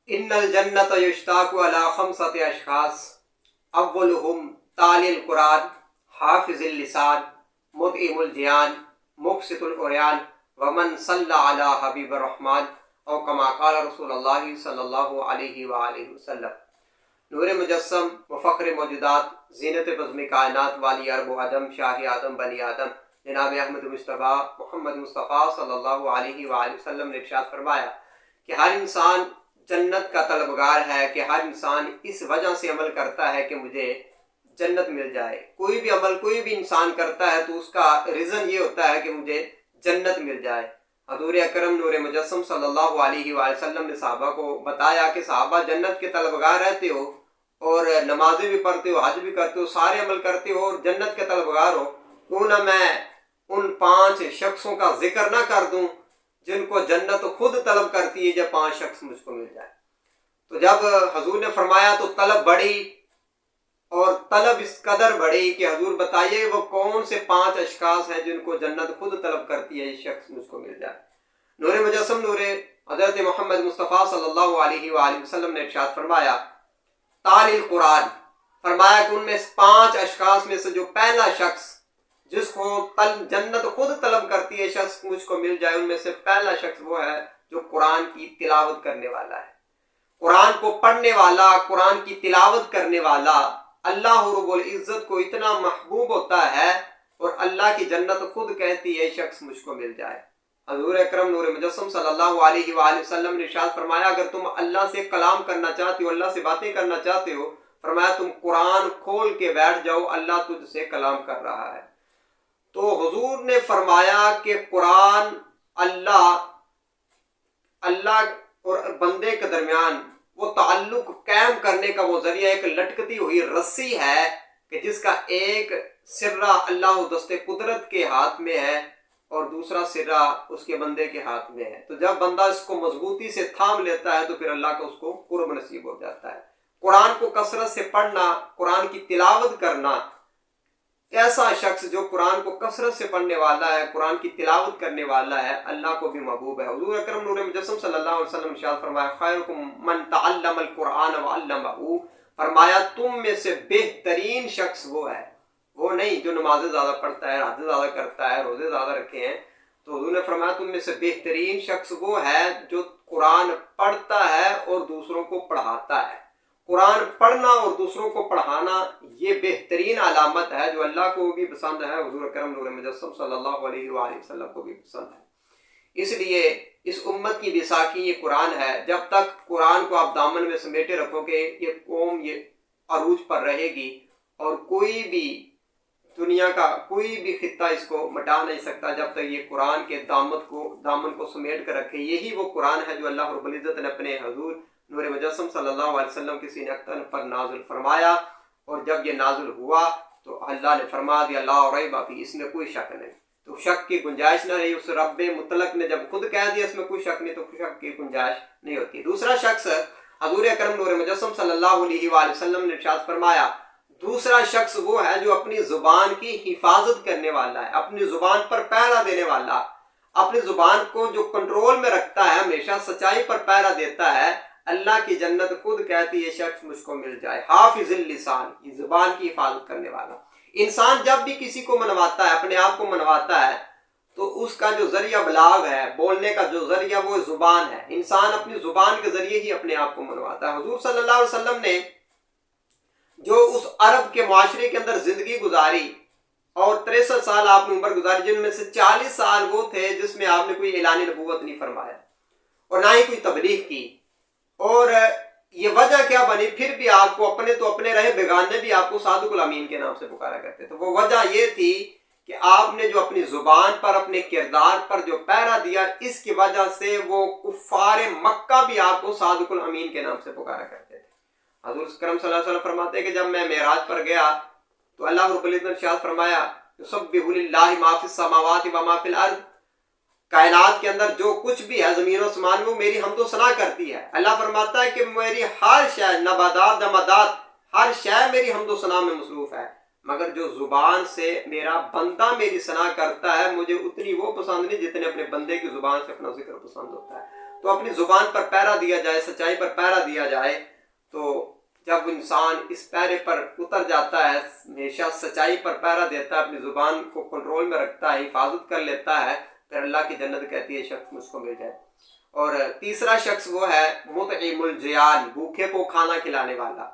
ان الجنت یشتاق علی خمسۃ اشخاص اولہم تالی القرآن حافظ اللسان مطعم الجیان مقسط العریان ومن صلی علی حبیب الرحمن او کما قال رسول اللہ صلی اللہ علیہ وآلہ وسلم۔ نور مجسم و فخر موجودات، زینت بزم کائنات، والی عرب و عجم، شاہ آدم بنی آدم، جناب احمد مصطفیٰ محمد مصطفیٰ صلی اللہ علیہ وآلہ وسلم نے ارشاد فرمایا کہ ہر انسان جنت کا طلبگار ہے، کہ ہر انسان اس وجہ سے عمل کرتا ہے کہ مجھے جنت مل جائے۔ کوئی بھی عمل کوئی بھی انسان کرتا ہے تو اس کا ریزن یہ ہوتا ہے کہ مجھے جنت مل جائے۔ حضور اکرم نور مجسم صلی اللہ علیہ وآلہ وسلم نے صحابہ کو بتایا کہ صحابہ جنت کے طلبگار رہتے ہو اور نمازیں بھی پڑھتے ہو، حج بھی کرتے ہو، سارے عمل کرتے ہو اور جنت کے طلبگار ہو، کیوں نہ میں ان 5 شخصوں کا ذکر نہ کر دوں جن کو جنت خود طلب کرتی ہے جب 5 شخص مجھ کو مل جائے۔ تو جب حضور نے فرمایا تو طلب بڑھی، اور طلب اس قدر بڑھی کہ حضور بتائیے وہ کون سے 5 اشخاص ہیں جن کو جنت خود طلب کرتی ہے یہ شخص مجھ کو مل جائے۔ نور مجسم نور حضرت محمد مصطفیٰ صلی اللہ علیہ وآلہ وسلم نے ارشاد فرمایا تالی القرآن، فرمایا کہ ان میں 5 اشخاص میں سے جو پہلا شخص جس کو جنت خود طلب کرتی ہے شخص مجھ کو مل جائے، ان میں سے پہلا شخص وہ ہے جو قرآن کی تلاوت کرنے والا ہے، قرآن کو پڑھنے والا، قرآن کی تلاوت کرنے والا۔ اللہ رب العزت کو اتنا محبوب ہوتا ہے اور اللہ کی جنت خود کہتی ہے شخص مجھ کو مل جائے۔ حضور اکرم نور مجسم صلی اللہ علیہ وآلہ وسلم نے ارشاد فرمایا اگر تم اللہ سے کلام کرنا چاہتے ہو، اللہ سے باتیں کرنا چاہتے ہو، فرمایا تم قرآن کھول کے بیٹھ جاؤ، اللہ تجھ سے کلام کر رہا ہے۔ تو حضور نے فرمایا کہ قرآن اللہ اور بندے کے درمیان وہ تعلق قائم کرنے کا وہ ذریعہ ایک لٹکتی ہوئی رسی ہے کہ جس کا ایک سرہ اللہ دست قدرت کے ہاتھ میں ہے اور دوسرا سرہ اس کے بندے کے ہاتھ میں ہے۔ تو جب بندہ اس کو مضبوطی سے تھام لیتا ہے تو پھر اللہ کا اس کو قرب نصیب ہو جاتا ہے۔ قرآن کو کثرت سے پڑھنا، قرآن کی تلاوت کرنا، ایسا شخص جو قرآن کو کثرت سے پڑھنے والا ہے، قرآن کی تلاوت کرنے والا ہے، اللہ کو بھی محبوب ہے۔ حضور اکرم نور مجسم صلی اللہ علیہ وسلم نے ارشاد فرمایا خیرکم من تعلم القرآن وعلمہ، فرمایا تم میں سے بہترین شخص وہ ہے، وہ نہیں جو نمازیں زیادہ پڑھتا ہے، حج زیادہ کرتا ہے، روزے زیادہ رکھے ہیں۔ تو حضور نے فرمایا تم میں سے بہترین شخص وہ ہے جو قرآن پڑھتا ہے اور دوسروں کو پڑھاتا ہے۔ قرآن پڑھنا اور دوسروں کو پڑھانا یہ بہترین علامت ہے جو اللہ کو بھی پسند ہے، حضور اکرم نور مجسم صلی اللہ علیہ وآلہ وسلم کو بھی پسند ہے۔ اس لیے اس امت کی بیساکھی یہ قرآن ہے۔ جب تک قرآن کو آپ دامن میں سمیٹے رکھو گے یہ قوم یہ عروج پر رہے گی اور کوئی بھی دنیا کا کوئی بھی خطہ اس کو مٹا نہیں سکتا جب تک یہ قرآن کے دامن کو سمیٹ کر رکھے۔ یہی وہ قرآن ہے جو اللہ رب العزت نے اپنے حضور نور مجسم صلی اللہ علیہ وسلم کے سینہ اختن پر نازل فرمایا، اور جب یہ نازل ہوا تو اللہ نے فرما دیا لا ریب فیہ، اس میں کوئی شک نہیں۔ تو شک کی گنجائش نہ رہی، اس رب مطلق نے جب خود کہہ دیا اس میں کوئی شک نہیں تو شک کی گنجائش نہیں ہوتی۔ دوسرا شخص حضور اکرم نور مجسم صلی اللہ علیہ وآلہ وسلم نے ارشاد فرمایا دوسرا شخص وہ ہے جو اپنی زبان کی حفاظت کرنے والا ہے، اپنی زبان پر پہرا دینے والا، اپنی زبان کو جو کنٹرول میں رکھتا ہے، ہمیشہ سچائی پر پہرا دیتا ہے۔ اللہ کی جنت خود کہتی ہے شخص مجھ کو مل جائے۔ حافظ اللسان، یہ زبان کی حفاظت کرنے والا۔ انسان جب بھی کسی کو منواتا ہے، اپنے آپ کو منواتا ہے، تو اس کا جو ذریعہ بلاغ ہے، بولنے کا جو ذریعہ وہ زبان ہے۔ انسان اپنی زبان کے ذریعے ہی اپنے آپ کو منواتا ہے۔ حضور صلی اللہ علیہ وسلم نے جو اس عرب کے معاشرے کے اندر زندگی گزاری اور 63 سال آپ نے عمر گزاری، جن میں سے 40 سال وہ تھے جس میں آپ نے کوئی اعلان نبوت نہیں فرمایا اور نہ ہی کوئی تبلیغ کی، اور یہ وجہ کیا بنی؟ پھر بھی آپ کو اپنے تو اپنے رہے، بیگانے بھی آپ کو صادق الامین کے نام سے پکارا کرتے تھے۔ وہ وجہ یہ تھی کہ آپ نے جو اپنی زبان پر، اپنے کردار پر جو پہرا دیا، اس کی وجہ سے وہ کفار مکہ بھی آپ کو صادق الامین کے نام سے پکارا کرتے تھے۔ حضور کرم صلی اللہ علیہ وسلم فرماتے ہیں کہ جب میں معراج پر گیا تو اللہ رب العزت نے ارشاد فرمایا یسبح للہ ما فی السماوات و ما فی الارض، کائنات کے اندر جو کچھ بھی ہے زمین و آسمان میں وہ میری حمد و ثنا کرتی ہے۔ اللہ فرماتا ہے کہ میری ہر شے، نباتات جمادات، ہر شے میری حمد و ثنا میں مصروف ہے، مگر جو زبان سے میرا بندہ میری ثنا کرتا ہے مجھے اتنی وہ پسند نہیں جتنے اپنے بندے کی زبان سے اپنا ذکر پسند ہوتا ہے۔ تو اپنی زبان پر پہرا دیا جائے، سچائی پر پہرا دیا جائے، تو جب انسان اس پیرے پر اتر جاتا ہے، ہمیشہ سچائی پر پہرا دیتا ہے، اپنی زبان کو کنٹرول میں رکھتا ہے، حفاظت کر لیتا ہے، پھر اللہ کی جنت کہتی ہے شخص مجھ کو مل جائے۔ اور تیسرا شخص وہ ہے مطعم الجیان، بھوکے کو کھانا کھلانے والا،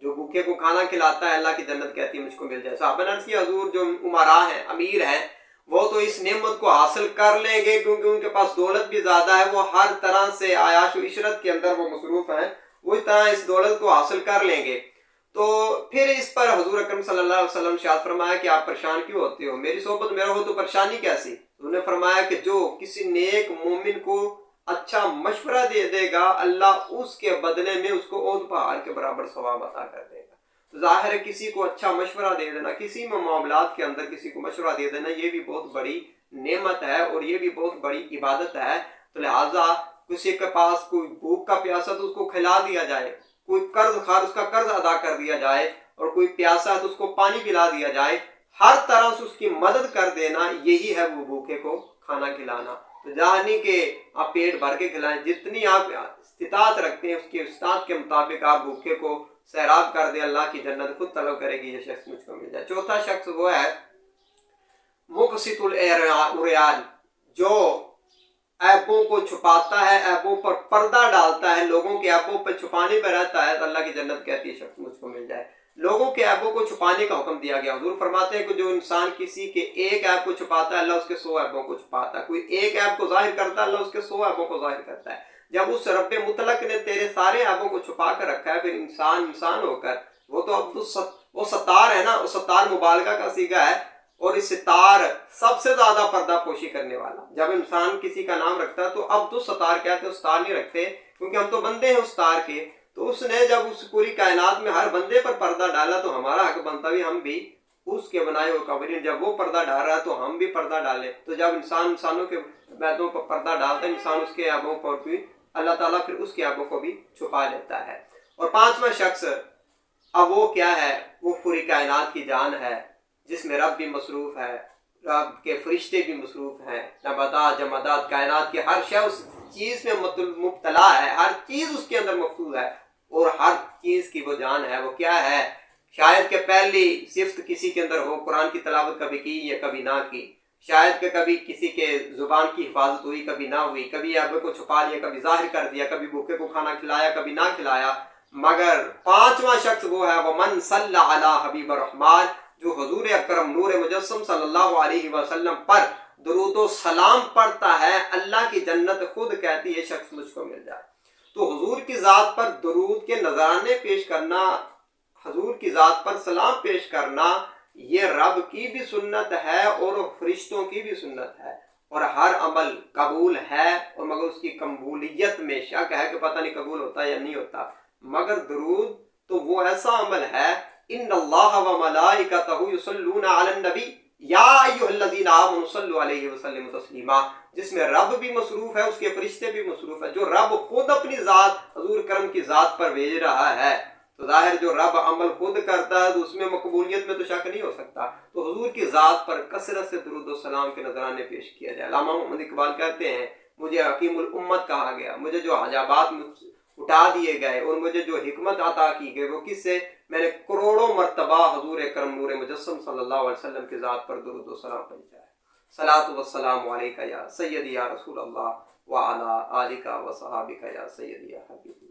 جو بھوکے کو کھانا کھلاتا ہے، اللہ کی جنت کہتی ہے مجھ کو مل جائے۔ صحابہ نے عرض کیا حضور جو امراء ہیں، امیر ہیں، وہ تو اس نعمت کو حاصل کر لیں گے کیونکہ ان کے پاس دولت بھی زیادہ ہے، وہ ہر طرح سے عیاش و عشرت کے اندر وہ مصروف ہیں، وہ اس طرح اس دولت کو حاصل کر لیں گے۔ تو پھر اس پر حضور اکرم صلی اللہ علیہ وسلم ارشاد فرمایا کہ آپ پریشان کیوں ہوتے ہو، میری صحبت میں رہو تو پریشانی کیسی؟ انہوں نے فرمایا کہ جو کسی نیک مومن کو اچھا مشورہ دے دے گا، اللہ اس کے بدلے میں اس کو احد پہاڑ کے برابر ثواب عطا کر دے گا۔ تو ظاہر ہے کسی کو اچھا مشورہ دے دینا، کسی میں معاملات کے اندر کسی کو مشورہ دے دینا، یہ بھی بہت بڑی نعمت ہے اور یہ بھی بہت بڑی عبادت ہے۔ تو لہٰذا کسی کے پاس کوئی بھوک کا پیاسا تو اس کو کھلا دیا جائے، کوئی قرض خار اس کا قرض ادا کر دیا جائے، اور کوئی پیاسا ہے تو اس کو پانی پلا دیا جائے، ہر طرح سے اس کی مدد کر دینا، یہی ہے وہ بھوکے کو کھانا کھلانا۔ تو جانی کہ آپ پیٹ بھر کے کھلائیں، جتنی آپ استطاعت رکھتے ہیں اس کی استطاعت کے مطابق آپ بھوکے کو سیراب کر دیں، اللہ کی جنت خود طلب کرے گی یہ شخص مجھ کو مل جائے۔ چوتھا شخص وہ ہے مقسط العریان، جو عیبوں کو چھپاتا ہے، عیبوں پر پردہ ڈالتا ہے، لوگوں کے عیبوں پر چھپانے پہ رہتا ہے، تو اللہ کی جنت کہتی ہے شخص مجھ کو مل جائے۔ لوگوں کے عیبوں کو چھپانے کا حکم دیا گیا، حضور فرماتے ہیں کہ جو انسان کسی کے ایک عیب کو چھپاتا ہے، اللہ اس کے 100 عیبوں کو چھپاتا ہے، کوئی ایک عیب کو ظاہر کرتا ہے، اللہ اس کے 100 عیبوں کو ظاہر کرتا ہے۔ جب اس رب مطلق نے تیرے سارے عیبوں کو چھپا کر رکھا ہے، پھر انسان ہو کر وہ تو اب وہ ستار ہے نا، وہ ستار مبالغہ کا صیغہ ہے، اور اس ستار سب سے زیادہ پردہ پوشی کرنے والا۔ جب انسان کسی کا نام رکھتا ہے تو اب تو ستار کہتے ہیں، ستار نہیں رکھتے، کیونکہ ہم تو بندے ہیں ستار کے۔ تو اس نے جب اس پوری کائنات میں ہر بندے پر پردہ ڈالا تو ہمارا حق بنتا بھی ہم بھی اس کے بنائے ہوئے قوانین، جب وہ پردہ ڈال رہا ہے تو ہم بھی پردہ ڈالیں۔ تو جب انسانوں کے عیبوں پر پردہ ڈالتا ہے، انسان اس کے عیبوں پر بھی اللہ تعالیٰ پھر اس کے عیبوں کو بھی چھپا لیتا ہے۔ اور پانچواں شخص اب وہ کیا ہے؟ وہ پوری کائنات کی جان ہے، جس میں رب بھی مصروف ہے، رب کے فرشتے بھی مصروف ہیں، نباتات، جمادات، کائنات کی ہر شے اس چیز میں مبتلا ہے، ہر چیز اس کے اندر محفوظ ہے، اور ہر چیز کی وہ جان ہے۔ وہ کیا ہے؟ شاید کہ پہلی صفت کسی کے اندر ہو، قرآن کی تلاوت کبھی کی یا کبھی نہ کی، شاید کہ کبھی کسی کے زبان کی حفاظت ہوئی کبھی نہ ہوئی، کبھی عیبوں کو چھپا لیا کبھی ظاہر کر دیا، کبھی بھوکے کو کھانا کھلایا کبھی نہ کھلایا، مگر پانچواں شخص وہ ہے وَمَنْ صَلَّ عَلَىٰ حبیب الرحمن، جو حضور اکرم نور مجسم صلی اللہ علیہ وسلم پر درود و سلام پڑھتا ہے، اللہ کی جنت خود کہتی ہے شخص مجھ کو مل جائے۔ تو حضور کی ذات پر درود کے نذرانے پیش کرنا، حضور کی ذات پر سلام پیش کرنا، یہ رب کی بھی سنت ہے اور فرشتوں کی بھی سنت ہے، اور ہر عمل قبول ہے، اور مگر اس کی قبولیت میں شک ہے کہ پتہ نہیں قبول ہوتا یا نہیں ہوتا، مگر درود تو وہ ایسا عمل ہے، ان اللہ و ملائکتہ یصلون علی النبی یا ایھا الذین آمنوا صلوا علیہ وسلم تسلیما، جس میں رب بھی مصروف ہے، اس کے فرشتے بھی مصروف ہے، جو رب خود اپنی ذات حضور کرم کی ذات پر بھیج رہا ہے۔ تو ظاہر جو رب عمل خود کرتا ہے تو اس میں مقبولیت میں تو شک نہیں ہو سکتا، تو حضور کی ذات پر کثرت سے درود و سلام کے نذرانے پیش کیا جائے۔ علامہ محمد اقبال کہتے ہیں مجھے حکیم الامت کہا گیا، مجھے جو حجابات اٹھا دیے گئے اور مجھے جو حکمت عطا کی گئی وہ کس سے؟ میں نے کروڑوں مرتبہ حضور اکرم نور مجسم صلی اللہ علیہ وسلم کی ذات پر درود و سلام پہنچایا ہے۔ صلاۃ والسلام علیکہ یا سیدی یا رسول اللہ وعلی آلکہ وصحابکہ یا سیدی یا حبیبی۔